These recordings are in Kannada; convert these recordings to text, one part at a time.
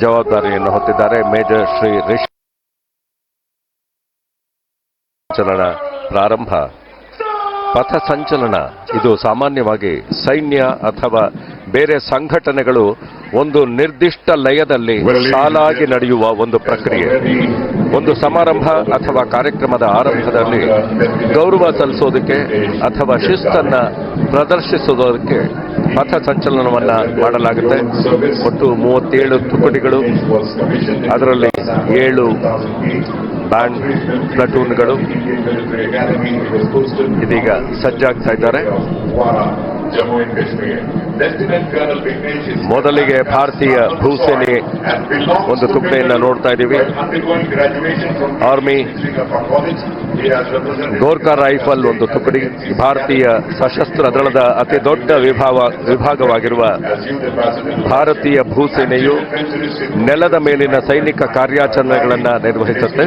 ಜವಾಬ್ದಾರಿಯನ್ನು ಹೊತ್ತಿದ್ದಾರೆ. ಮೇಜರ್ ಶ್ರೀ ರಿಷಬ್ ಸಂಚಲನ ಪ್ರಾರಂಭ. ಪಥ ಸಂಚಲನ ಇದು ಸಾಮಾನ್ಯವಾಗಿ ಸೈನ್ಯ ಅಥವಾ ಬೇರೆ ಸಂಘಟನೆಗಳು ಒಂದು ನಿರ್ದಿಷ್ಟ ಲಯದಲ್ಲಿ ಸಾಲಾಗಿ ನಡೆಯುವ ಒಂದು ಪ್ರಕ್ರಿಯೆ. ಒಂದು ಸಮಾರಂಭ ಅಥವಾ ಕಾರ್ಯಕ್ರಮದ ಆರಂಭದಲ್ಲಿ ಗೌರವ ಸಲ್ಲಿಸೋದಕ್ಕೆ ಅಥವಾ ಶಿಸ್ತನ್ನ ಪ್ರದರ್ಶಿಸೋದಕ್ಕೆ ಪಥ ಸಂಚಲನವನ್ನ ಮಾಡಲಾಗುತ್ತೆ. ಒಟ್ಟು 37 ತುಕಡಿಗಳು, ಅದರಲ್ಲಿ 7 ಬ್ಯಾಂಡ್ ಪ್ಲಟೂನ್ಗಳು ಇದೀಗ ಸಜ್ಜಾಗ್ತಾ ಇದ್ದಾರೆ. ಮೊದಲಿಗೆ ಭಾರತೀಯ ಭೂಸೇನೆ ಒಂದು ತುಕಡಿಯನ್ನು ನೋಡ್ತಾ ಇದ್ದೀವಿ. ಆರ್ಮಿ, ಗೋರ್ಖಾ ರೈಫಲ್ ಒಂದು ತುಕಡಿ, ಭಾರತೀಯ ಸಶಸ್ತ್ರ ದಳದ ಅತಿ ದೊಡ್ಡ ವಿಭಾಗವಾಗಿರುವ ಭಾರತೀಯ ಭೂಸೇನೆಯು ನೆಲದ ಮೇಲಿನ ಸೈನಿಕ ಕಾರ್ಯಾಚರಣೆಗಳನ್ನು ನಿರ್ವಹಿಸುತ್ತೆ.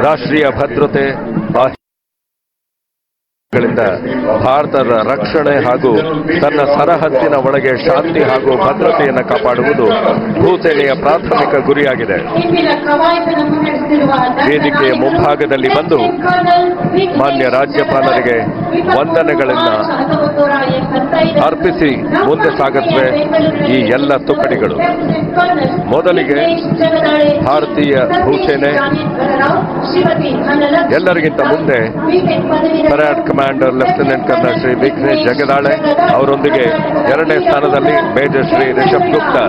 ರಾಷ್ಟ್ರೀಯ ಭದ್ರತೆ ಗಳಿಂದ ಭಾರತದ ರಕ್ಷಣೆ ಹಾಗೂ ತನ್ನ ಸರಹದ್ದಿನ ಒಳಗೆ ಶಾಂತಿ ಹಾಗೂ ಭದ್ರತೆಯನ್ನು ಕಾಪಾಡುವುದು ಭೂಸೇನೆಯ ಪ್ರಾಥಮಿಕ ಗುರಿಯಾಗಿದೆ. ವೇದಿಕೆಯ ಮುಂಭಾಗದಲ್ಲಿ ಬಂದು ಮಾನ್ಯ ರಾಜ್ಯಪಾಲರಿಗೆ ವಂದನೆಗಳನ್ನು ಅರ್ಪಿಸಿ ಮುಂದೆ ಸಾಗುತ್ತವೆ ಈ ಎಲ್ಲ ತುಕಡಿಗಳು. ಮೊದಲಿಗೆ ಭಾರತೀಯ ಭೂಸೇನೆ, ಎಲ್ಲರಿಗಿಂತ ಮುಂದೆ parade commander lieutenant colonel Shri Vighnesh Jagadale ಅವರೊಂದಿಗೆ 2ನೇ ಸ್ಥಾನದಲ್ಲಿ major Shri Rishabh Gupta,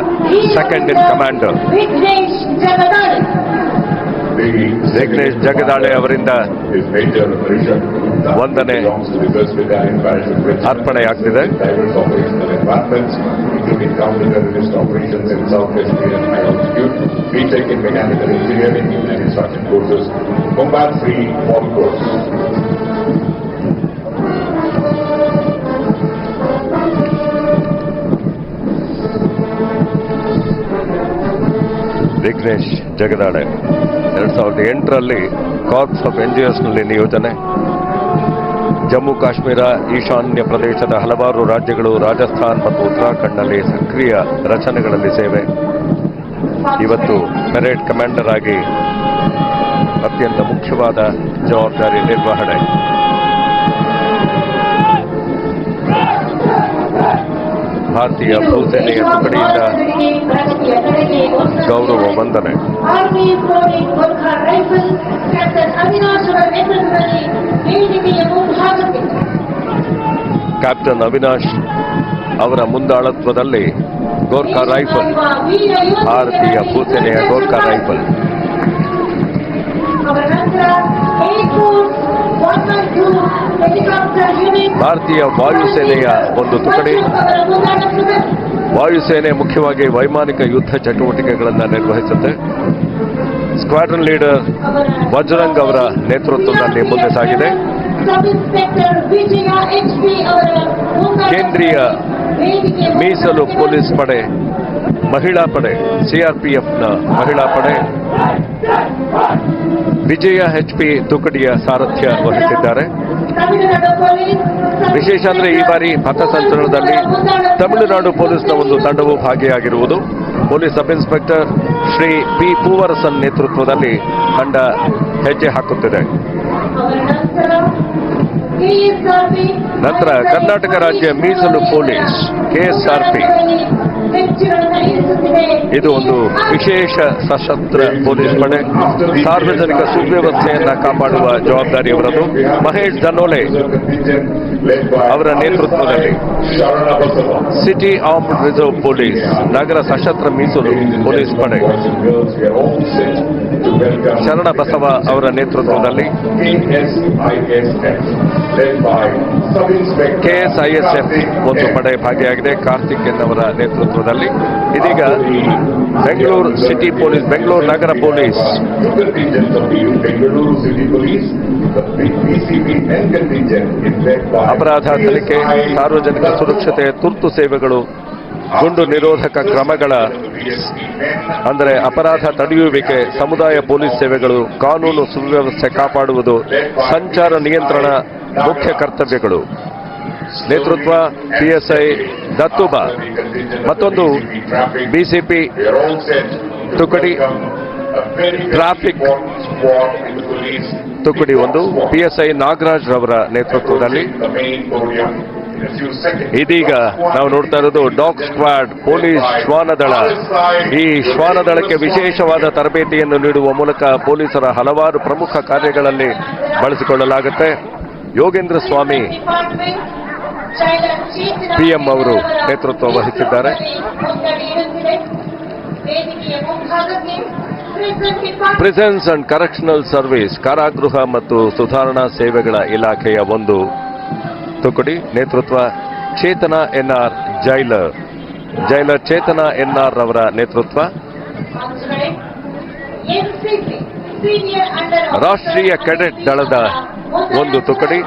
second in commander. Vighnesh Jagadale ಅವರಿಂದ ವಂದನೆ ಅರ್ಪಣೆಯಾಗ್ತಿದೆ. ವಿಘ್ನೇಶ್ ಜಗದಾಳೆ 2008ರಲ್ಲಿ ಕಾರ್ಪ್ಸ್ ಆಫ್ ಎಂಜಿನಿಯರ್ಸ್ನಲ್ಲಿ ನಿಯೋಜನೆ. ಜಮ್ಮು ಕಾಶ್ಮೀರ, ಈಶಾನ್ಯ ಪ್ರದೇಶದ ಹಲವಾರು ರಾಜ್ಯಗಳು, ರಾಜಸ್ಥಾನ್ ಮತ್ತು ಉತ್ತರಾಖಂಡ್ನಲ್ಲಿ ಸಕ್ರಿಯ ರಚನೆಗಳಲ್ಲಿ ಸೇವೆ. ಇವತ್ತು ಪರೇಡ್ ಕಮಾಂಡರ್ ಆಗಿ ಅತ್ಯಂತ ಮುಖ್ಯವಾದ ಜವಾಬ್ದಾರಿ ನಿರ್ವಹಣೆ. ಭಾರತೀಯ ಭೂಸೇನೆಯ ತುಕಡಿಯಿಂದ ಗೌರವ ವಂದನೆ. ಕ್ಯಾಪ್ಟನ್ ಅವಿನಾಶ್ ಅವರ ಮುಂದಾಳತ್ವದಲ್ಲಿ ಗೋರ್ಖಾ ರೈಫಲ್, ಭಾರತೀಯ ಭೂಸೇನೆಯ ಗೋರ್ಖಾ ರೈಫಲ್. ಭಾರತೀಯ ವಾಯುಸೇನೆಯ ಒಂದು ತುಕಡಿ. ವಾಯುಸೇನೆ ಮುಖ್ಯವಾಗಿ ವೈಮಾನಿಕ ಯುದ್ಧ ಚಟುವಟಿಕೆಗಳನ್ನು ನಿರ್ವಹಿಸುತ್ತೆ. ಸ್ಕ್ವಾಡ್ರನ್ ಲೀಡರ್ ಬಜರಂಗ್ ಅವರ ನೇತೃತ್ವದಲ್ಲಿ ಮುಂದೆ ಸಾಗಿದೆ. ಕೇಂದ್ರೀಯ ಮೀಸಲು ಪೊಲೀಸ್ ಪಡೆ, ಮಹಿಳಾ ಪಡೆ, ಸಿಆರ್ಪಿಎಫ್ನ ಮಹಿಳಾ ಪಡೆ ವಿಜಯ HP ತುಕಡಿಯ ಸಾರಥ್ಯ ವಹಿಸಿದ್ದಾರೆ. ವಿಶೇಷ ಅಂದರೆ ಈ ಬಾರಿ ಪಥಸಂಚಲನದಲ್ಲಿ ತಮಿಳುನಾಡು ಪೊಲೀಸ್ನ ಒಂದು ತಂಡವು ಭಾಗಿಯಾಗಿರುವುದು. Police sub inspector Shri P Poovarasan ನೇತೃತ್ವದಲ್ಲಿ ತಂಡ ಹೆಜ್ಜೆ ಹಾಕುತ್ತಿದೆ. ನಂತರ ಕರ್ನಾಟಕ ರಾಜ್ಯ ಮೀಸಲು ಪೊಲೀಸ್ KSRP, ಇದು ಒಂದು ವಿಶೇಷ ಸಶಸ್ತ್ರ ಪೊಲೀಸ್ ಪಡೆ. ಸಾರ್ವಜನಿಕ ಸುವ್ಯವಸ್ಥೆಯನ್ನು ಕಾಪಾಡುವ ಜವಾಬ್ದಾರಿಯವರದು. ಮಹೇಶ್ ಧನೋಲೆ ಅವರ ನೇತೃತ್ವದಲ್ಲಿ ಸಿಟಿ ಆರ್ಮ್ಡ್ ರಿಸರ್ವ್ ಪೊಲೀಸ್, ನಗರ ಸಶಸ್ತ್ರ ಮೀಸಲು ಪೊಲೀಸ್ ಪಡೆ. ಶರಣ ಬಸವ ಅವರ ನೇತೃತ್ವದಲ್ಲಿ KSISF ಒಂದು ಪಡೆ ಭಾಗಿಯಾಗಿದೆ. ಕಾರ್ತಿಕ್ ಎನ್ನವರ ನೇತೃತ್ವದಲ್ಲಿ. ಇದೀಗ ಬೆಂಗಳೂರು ಸಿಟಿ ಪೊಲೀಸ್, ಬೆಂಗಳೂರು ನಗರ ಪೊಲೀಸ್, ಅಪರಾಧ ತನಿಖೆ, ಸಾರ್ವಜನಿಕ ಸುರಕ್ಷತೆ, ತುರ್ತು ಸೇವೆಗಳು, ಗುಂಡು ನಿರೋಧಕ ಕ್ರಮಗಳ ಅಂದರೆ ಅಪರಾಧ ತಡೆಯುವಿಕೆ, ಸಮುದಾಯ ಪೊಲೀಸ್ ಸೇವೆಗಳು, ಕಾನೂನು ಸುವ್ಯವಸ್ಥೆ ಕಾಪಾಡುವುದು, ಸಂಚಾರ ನಿಯಂತ್ರಣ ಮುಖ್ಯ ಕರ್ತವ್ಯಗಳು. ನೇತೃತ್ವ PSI ದತ್ತುಬಾ. ಮತ್ತೊಂದು BCP ತುಕಡಿ ಟ್ರಾಫಿಕ್ ತುಕಡಿ ಒಂದು PSI ನಾಗರಾಜ್ ರವರ ನೇತೃತ್ವದಲ್ಲಿ. ಇದೀಗ ನಾವು ನೋಡ್ತಾ ಇರೋದು ಡಾಗ್ ಸ್ಕ್ವಾಡ್ ಪೊಲೀಸ್ ಶ್ವಾನದಳ. ಈ ಶ್ವಾನದಳಕ್ಕೆ ವಿಶೇಷವಾದ ತರಬೇತಿಯನ್ನು ನೀಡುವ ಮೂಲಕ ಪೊಲೀಸರ ಹಲವಾರು ಪ್ರಮುಖ ಕಾರ್ಯಗಳಲ್ಲಿ ಬಳಸಿಕೊಳ್ಳಲಾಗುತ್ತೆ. ಯೋಗೇಂದ್ರ ಸ್ವಾಮಿ PM ಅವರು ನೇತೃತ್ವ ವಹಿಸಿದ್ದಾರೆ. ಪ್ರಿಸನ್ಸ್ ಅಂಡ್ ಕರೆಕ್ಷನಲ್ ಸರ್ವಿಸ್ ಕಾರಾಗೃಹ ಮತ್ತು ಸುಧಾರಣಾ ಸೇವೆಗಳ ಇಲಾಖೆಯ ಒಂದು ತುಕಡಿ. ನೇತೃತ್ವ Chetan NR jailer Chetan NR ರವರ ನೇತೃತ್ವ. ರಾಷ್ಟ್ರೀಯ ಕೆಡೆಟ್ ದಳದ ಒಂದು ತುಕಡಿ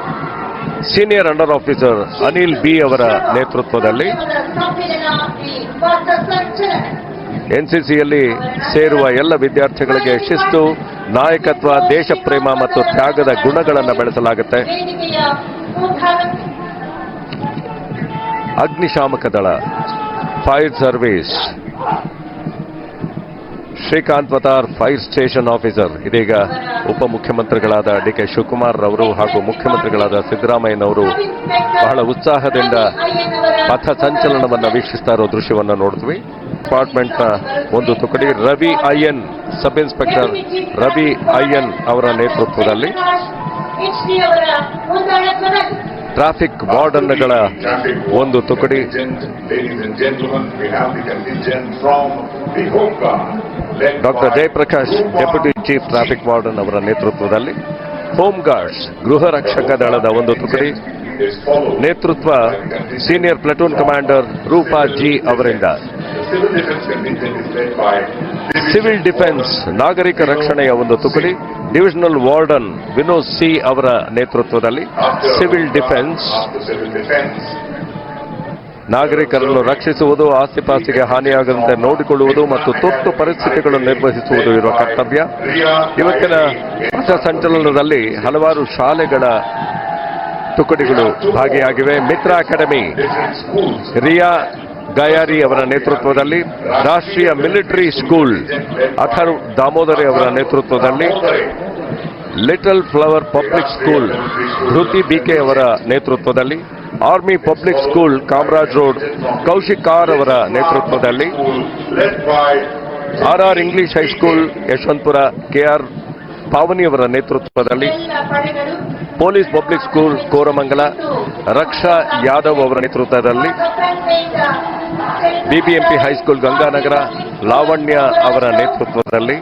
senior under officer Anil B ಅವರ ನೇತೃತ್ವದಲ್ಲಿ. NCCಯಲ್ಲಿ ಸೇರುವ ಎಲ್ಲ ವಿದ್ಯಾರ್ಥಿಗಳಿಗೆ ಶಿಸ್ತು, ನಾಯಕತ್ವ, ದೇಶ ಪ್ರೇಮ ಮತ್ತು ತ್ಯಾಗದ ಗುಣಗಳನ್ನು ಬೆಳೆಸಲಾಗುತ್ತೆ. ಅಗ್ನಿಶಾಮಕ ದಳ ಫೈರ್ ಸರ್ವಿಸ್ ಶ್ರೀಕಾಂತ್ ವತಾರ್ ಫೈರ್ ಸ್ಟೇಷನ್ ಆಫೀಸರ್. ಇದೀಗ ಉಪಮುಖ್ಯಮಂತ್ರಿಗಳಾದ DK ಶಿವಕುಮಾರ್ ರವರು ಹಾಗೂ ಮುಖ್ಯಮಂತ್ರಿಗಳಾದ ಸಿದ್ದರಾಮಯ್ಯನವರು ಬಹಳ ಉತ್ಸಾಹದಿಂದ ಪಥ ಸಂಚಲನವನ್ನು ವೀಕ್ಷಿಸ್ತಾ ಇರೋ ದೃಶ್ಯವನ್ನು ನೋಡ್ತೀವಿ. ಡಿಪಾರ್ಟ್ಮೆಂಟ್ನ ಒಂದು ತುಕಡಿ Ravi IN sub inspector Ravi IN ಅವರ ನೇತೃತ್ವದಲ್ಲಿ. ಟ್ರಾಫಿಕ್ ವಾರ್ಡನ್ಗಳ ಒಂದು ತುಕಡಿ doctor Jayaprakash deputy chief traffic warden ಅವರ ನೇತೃತ್ವದಲ್ಲಿ. ಹೋಮ್ ಗಾರ್ಡ್ಸ್ ಗೃಹ ರಕ್ಷಕ ದಳದ ಒಂದು ತುಕಡಿ. ನೇತೃತ್ವ senior platoon commander Roopa G ಅವರಿಂದ. ಸಿವಿಲ್ ಡಿಫೆನ್ಸ್ ನಾಗರಿಕ ರಕ್ಷಣೆಯ ಒಂದು ತುಕಡಿ. ಡಿವಿಷನಲ್ ವಾರ್ಡನ್ ವಿನೋದ್ C ಅವರ ನೇತೃತ್ವದಲ್ಲಿ. ಸಿವಿಲ್ ಡಿಫೆನ್ಸ್ ನಾಗರಿಕರನ್ನು ರಕ್ಷಿಸುವುದು, ಆಸ್ತಿಪಾಸ್ತಿಗೆ ಹಾನಿಯಾಗದಂತೆ ನೋಡಿಕೊಳ್ಳುವುದು ಮತ್ತು ತುರ್ತು ಪರಿಸ್ಥಿತಿಗಳನ್ನು ನಿರ್ವಹಿಸುವುದು ಇರುವ ಕರ್ತವ್ಯ. ಇವತ್ತಿನ ಪಥ ಸಂಚಲನದಲ್ಲಿ ಹಲವಾರು ಶಾಲೆಗಳ ತುಕಡಿಗಳು ಭಾಗಿಯಾಗಿವೆ. ಮಿತ್ರ ಅಕಾಡೆಮಿ ರಿಯಾ ಗಯಾರಿ ಅವರ ನೇತೃತ್ವದಲ್ಲಿ. ರಾಷ್ಟ್ರೀಯ ಮಿಲಿಟರಿ ಸ್ಕೂಲ್ ಅಥರ್ ದಾಮೋದರಿ ಅವರ ನೇತೃತ್ವದಲ್ಲಿ. Little flower public school Dhriti BK ಅವರ ನೇತೃತ್ವದಲ್ಲಿ. Army public school Kamaraj road Kaushik R ಅವರ ನೇತೃತ್ವದಲ್ಲಿ. RR English high school Yeshwanthpur KR Pavani ಅವರ ನೇತೃತ್ವದಲ್ಲಿ. Police public school Koramangala Raksha Yadav ಅವರ ನೇತೃತ್ವದಲ್ಲಿ. BBMP ಹೈಸ್ಕೂಲ್ ಗಂಗಾನಗರ ಲಾವಣ್ಯ ಅವರ ನೇತೃತ್ವದಲ್ಲಿ.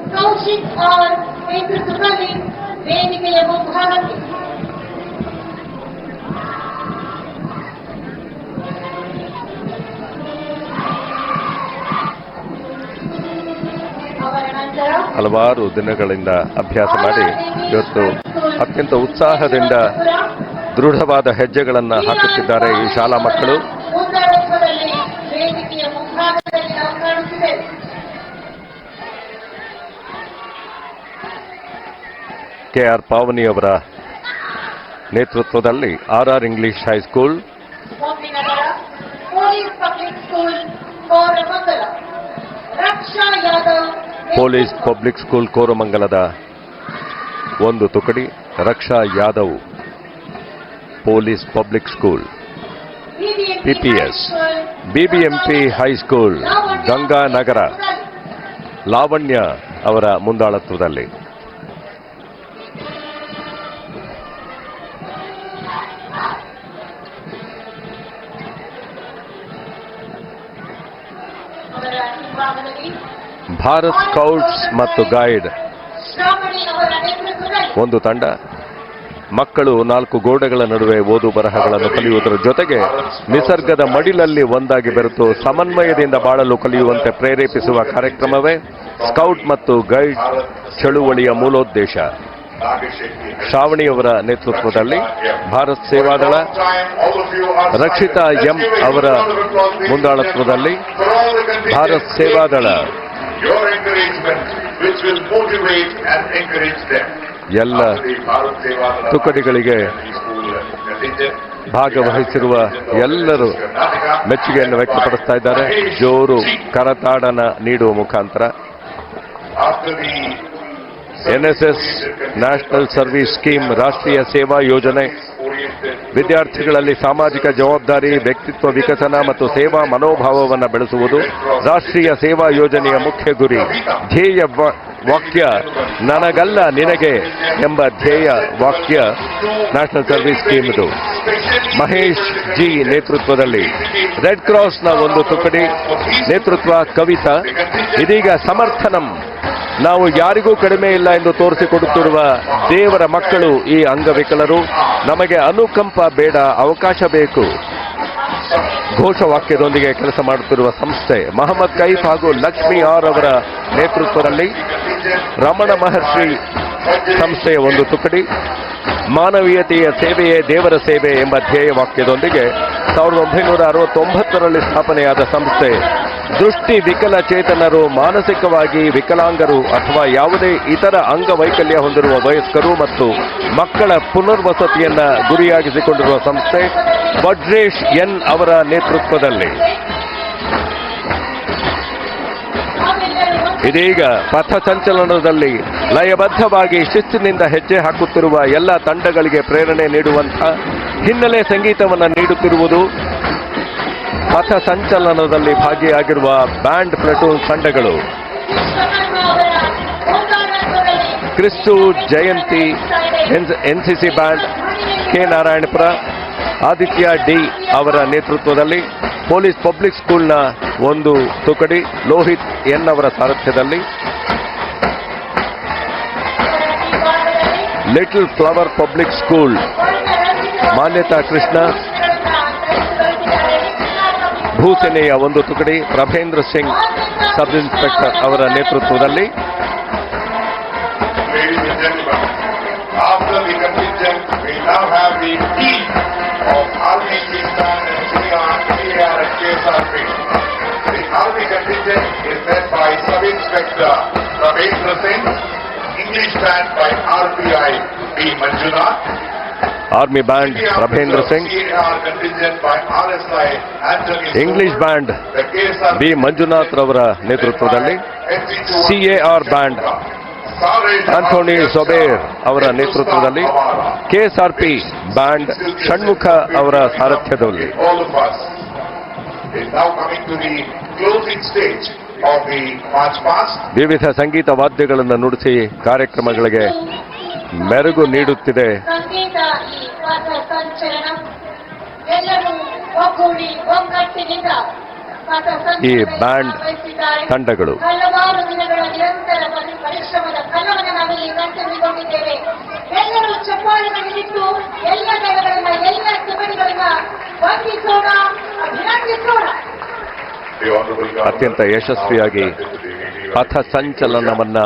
ಹಲವಾರು ದಿನಗಳಿಂದ ಅಭ್ಯಾಸ ಮಾಡಿ ಇವತ್ತು ಅತ್ಯಂತ ಉತ್ಸಾಹದಿಂದ ದೃಢವಾದ ಹೆಜ್ಜೆಗಳನ್ನು ಹಾಕುತ್ತಿದ್ದಾರೆ ಈ ಶಾಲಾ ಮಕ್ಕಳು. KR ಪಾವನಿ ಅವರ ನೇತೃತ್ವದಲ್ಲಿ RR English high school. Police public school ಕೋರಮಂಗಲದ ಒಂದು ತುಕಡಿ. Raksha Yadav police public school. PPS BBMP high school Ganganagar Lavanya ಅವರ ಮುಂದಾಳತ್ವದಲ್ಲಿ. ಭಾರತ್ ಸ್ಕೌಟ್ಸ್ ಮತ್ತು ಗೈಡ್ ಒಂದು ತಂಡ. ಮಕ್ಕಳು 4 ಗೋಡೆಗಳ ನಡುವೆ ಓದು ಬರಹಗಳನ್ನು ಕಲಿಯುವುದರ ಜೊತೆಗೆ ನಿಸರ್ಗದ ಮಡಿಲಲ್ಲಿ ಒಂದಾಗಿ ಬೆರೆತು ಸಮನ್ವಯದಿಂದ ಬಾಳಲು ಕಲಿಯುವಂತೆ ಪ್ರೇರೇಪಿಸುವ ಕಾರ್ಯಕ್ರಮವೇ ಸ್ಕೌಟ್ ಮತ್ತು ಗೈಡ್ ಚಳುವಳಿಯ ಮೂಲೋದ್ದೇಶ. ಶ್ರಾವಣಿಯವರ ನೇತೃತ್ವದಲ್ಲಿ ಭಾರತ್ ಸೇವಾದಳ, ರಕ್ಷಿತಾ M ಅವರ ಮುಂದಾಳತ್ವದಲ್ಲಿ ಭಾರತ್ ಸೇವಾದಳ ಎಲ್ಲ ತುಕಡಿಗಳಿಗೆ ಭಾಗವಹಿಸಿರುವ ಎಲ್ಲರೂ ಮೆಚ್ಚುಗೆಯನ್ನು ವ್ಯಕ್ತಪಡಿಸ್ತಾ ಇದ್ದಾರೆ. ಜೋರು ಕರತಾಡನ ನೀಡುವ ಮುಖಾಂತರ ಎನ್ಎಸ್ಎಸ್ ನ್ಯಾಷನಲ್ ಸರ್ವಿಸ್ ಸ್ಕೀಮ್ ರಾಷ್ಟ್ರೀಯ ಸೇವಾ ಯೋಜನೆ ವಿದ್ಯಾರ್ಥಿಗಳಲ್ಲಿ ಸಾಮಾಜಿಕ ಜವಾಬ್ದಾರಿ, ವ್ಯಕ್ತಿತ್ವ ವಿಕಸನ ಮತ್ತು ಸೇವಾ ಮನೋಭಾವವನ್ನು ಬೆಳೆಸುವುದು ರಾಷ್ಟ್ರೀಯ ಸೇವಾ ಯೋಜನೆಯ ಮುಖ್ಯ ಗುರಿ. ಧ್ಯೇಯ ವಾಕ್ಯ ನನಗಲ್ಲ ನಿನಗೆ ಎಂಬ ಧ್ಯೇಯ ವಾಕ್ಯ ನ್ಯಾಷನಲ್ ಸರ್ವಿಸ್ ಸ್ಕೀಮ್ ಇದು. ಮಹೇಶ್ ಜಿ ನೇತೃತ್ವದಲ್ಲಿ ರೆಡ್ ಕ್ರಾಸ್ನ ಒಂದು ತುಕಡಿ ನೇತೃತ್ವ ಕವಿತಾ. ಇದೀಗ ಸಮರ್ಥನಂ, ನಾವು ಯಾರಿಗೂ ಕಡಿಮೆ ಇಲ್ಲ ಎಂದು ತೋರಿಸಿಕೊಡುತ್ತಿರುವ ದೇವರ ಮಕ್ಕಳು ಈ ಅಂಗವಿಕಲರು. ನಮಗೆ ಅನುಕಂಪ ಬೇಡ, ಅವಕಾಶ ಬೇಕು ಘೋಷವಾಕ್ಯದೊಂದಿಗೆ ಕೆಲಸ ಮಾಡುತ್ತಿರುವ ಸಂಸ್ಥೆ ಮಹಮ್ಮದ್ ಕೈಫ್ ಹಾಗೂ ಲಕ್ಷ್ಮಿ ಆರ್ ಅವರ ನೇತೃತ್ವದಲ್ಲಿ ರಮಣ ಮಹರ್ಷಿ ಸಂಸ್ಥೆಯ ಒಂದು ತುಕಡಿ ಮಾನವೀಯತೆಯ ಸೇವೆಯೇ ದೇವರ ಸೇವೆ ಎಂಬ ಧ್ಯೇಯ ವಾಕ್ಯದೊಂದಿಗೆ 1969ರಲ್ಲಿ ಸ್ಥಾಪನೆಯಾದ ಸಂಸ್ಥೆ ದೃಷ್ಟಿ ವಿಕಲಚೇತನರು, ಮಾನಸಿಕವಾಗಿ ವಿಕಲಾಂಗರು ಅಥವಾ ಯಾವುದೇ ಇತರ ಅಂಗವೈಕಲ್ಯ ಹೊಂದಿರುವ ವಯಸ್ಕರು ಮತ್ತು ಮಕ್ಕಳ ಪುನರ್ವಸತಿಯನ್ನ ಗುರಿಯಾಗಿಸಿಕೊಂಡಿರುವ ಸಂಸ್ಥೆ ವಜ್ರೇಶ್ ಎನ್ ಅವರ ನೇತೃತ್ವದಲ್ಲಿ. ಇದೀಗ ಪಥಸಂಚಲನದಲ್ಲಿ ಲಯಬದ್ಧವಾಗಿ ಶಿಸ್ತಿನಿಂದ ಹೆಜ್ಜೆ ಹಾಕುತ್ತಿರುವ ಎಲ್ಲ ತಂಡಗಳಿಗೆ ಪ್ರೇರಣೆ ನೀಡುವಂತಹ ಹಿನ್ನೆಲೆ ಸಂಗೀತವನ್ನು ನೀಡುತ್ತಿರುವುದು ಪಥಸಂಚಲನದಲ್ಲಿ ಭಾಗಿಯಾಗಿರುವ ಬ್ಯಾಂಡ್ ಪ್ಲಟೂನ್ ತಂಡಗಳು. Kristu Jayanti NCC band K Narayanapura, Aditya D ಅವರ ನೇತೃತ್ವದಲ್ಲಿ ಪೊಲೀಸ್ ಪಬ್ಲಿಕ್ ಸ್ಕೂಲ್ನ ಒಂದು ತುಕಡಿ ಲೋಹಿತ್ ಎನ್ ಅವರ ಸಾರಥ್ಯದಲ್ಲಿ, little flower public school Manyata Krishna ಭೂಸೇನೆಯ ಒಂದು ತುಕಡಿ ಪ್ರಭೇಂದ್ರ ಸಿಂಗ್ ಸಬ್ ಇನ್ಸ್ಪೆಕ್ಟರ್ ಅವರ ನೇತೃತ್ವದಲ್ಲಿ, army band Prabhendra Singh, English band B Manjunath ರವರ ನೇತೃತ್ವದಲ್ಲಿ, ಸಿಎಆರ್ ಬ್ಯಾಂಡ್ ಆಂಥೋನಿ ಸೊಬೇರ್ ಅವರ ನೇತೃತ್ವದಲ್ಲಿ, ಕೆಎಸ್ಆರ್ಪಿ ಬ್ಯಾಂಡ್ ಷಣ್ಮುಖ ಅವರ ಸಾರಥ್ಯದಲ್ಲಿ. ವಿವಿಧ ಸಂಗೀತ ವಾದ್ಯಗಳನ್ನು ನುಡಿಸಿ ಕಾರ್ಯಕ್ರಮಗಳಿಗೆ ಮೆರುಗು ನೀಡುತ್ತಿದೆ. ಈ ಬ್ಯಾಂಡ್ ತಂಡಗಳು ಹಲವಾರು ದಿನಗಳ ನಿರಂತರ ಪರಿಶ್ರಮದ ಫಲವನ್ನು ನಾವಿಲ್ಲಿ ಕಂಡುಕೊಂಡಿದ್ದೇವೆ. ಎಲ್ಲರೂ ಚಪ್ಪಾಳೆಗಳಿಟ್ಟು ಎಲ್ಲ ದಳಗಳನ್ನ ಎಲ್ಲ ತುಕಡಿಗಳನ್ನ ವಂದಿಸೋಣ, ಅಭಿನಂದಿಸೋಣ. ಅತ್ಯಂತ ಯಶಸ್ವಿಯಾಗಿ ಪಥ ಸಂಚಲನವನ್ನ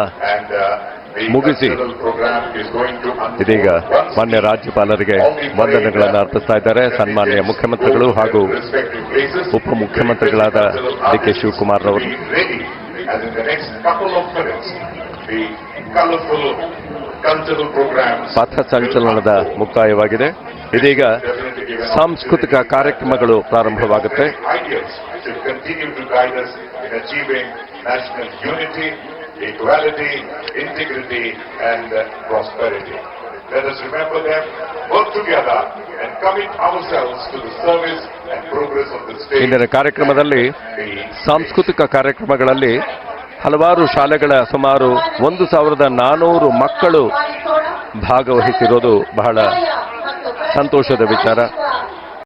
ಮುಗಿಸಿ ಇದೀಗ ಮಾನ್ಯ ರಾಜ್ಯಪಾಲರಿಗೆ ವಂದನೆಗಳನ್ನು ಅರ್ಪಿಸ್ತಾ ಇದ್ದಾರೆ. ಸನ್ಮಾನ್ಯ ಮುಖ್ಯಮಂತ್ರಿಗಳು ಹಾಗೂ ಉಪಮುಖ್ಯಮಂತ್ರಿಗಳಾದ ಡಿ.ಕೆ. ಶಿವಕುಮಾರ್ ಅವರು. ಪಥ ಸಂಚಲನದ ಮುಕ್ತಾಯವಾಗಿದೆ. ಇದೀಗ ಸಾಂಸ್ಕೃತಿಕ ಕಾರ್ಯಕ್ರಮಗಳು ಪ್ರಾರಂಭವಾಗುತ್ತೆ. Equality, integrity, and prosperity. Let us remember them, work together, and commit ourselves to the service and progress of the state. ಇಂದಿನ ಕಾರ್ಯಕ್ರಮದಲ್ಲಿ ಸಾಂಸ್ಕೃತಿಕ ಕಾರ್ಯಕ್ರಮಗಳಲ್ಲಿ ಹಲವಾರು ಶಾಲೆಗಳ ಸುಮಾರು 1400 ಮಕ್ಕಳು ಭಾಗವಹಿಸಿರೋದು ಬಹಳ ಸಂತೋಷದ ವಿಚಾರ.